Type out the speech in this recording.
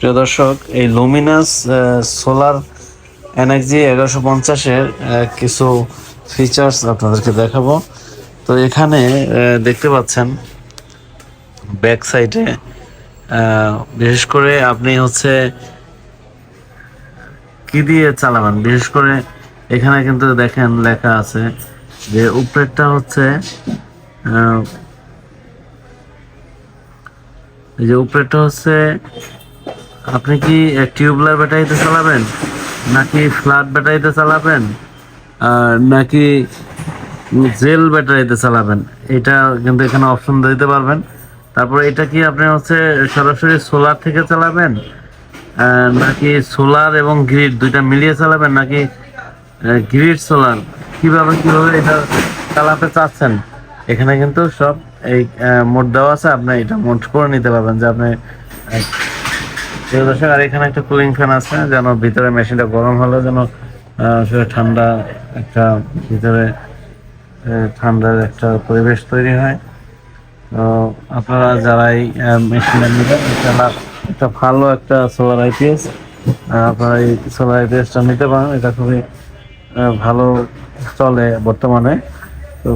প্রিয় দর্শক, এই লুমিনাস সোলার এনার্জি 1150-এর কিছু ফিচার্স আপনাদেরকে দেখাবো। তো এখানে দেখতে পাচ্ছেন ব্যাক সাইডে বিশেষ করে আপনি কি দিয়ে চালাবেন। বিশেষ করে এখানে কিন্তু দেখেন লেখা আছে যে উপরেরটা আহ, এই যে উপরেরটা আপনি কি টিউবলার ব্যাটারিতে চালাবেন, নাকি ফ্ল্যাট ব্যাটারিতে চালাবেন, নাকি জেল ব্যাটারিতে চালাবেন, এটা কিন্তু এখানে অপশন দিতে পারবেন। তারপর এটা কি আপনি সরাসরি সোলার থেকে চালাবেন, নাকি সোলার এবং গ্রিড দুইটা মিলিয়ে চালাবেন, নাকি গ্রিড সোলার, কিভাবে এটা চালাতে চাচ্ছেন। এখানে কিন্তু সব এই মোড দেওয়া আছে, আপনি এটা মোড করে নিতে পারবেন যে আপনি প্রিয় দর্শক। আর এখানে একটা কুলিং ফ্যান আছে, যেন ভিতরে মেশিনটা গরম হলে যেন আসলে ঠান্ডা একটা ভিতরে ঠান্ডার একটা পরিবেশ তৈরি হয়। তো আপনারা যারা এই মেশিনটা নেবেন, এটা ভালো একটা সোলার আইপিএস, আপনারা এই সোলার আইপিএসটা নিতে পারেন। এটা খুবই ভালো চলে বর্তমানে। তো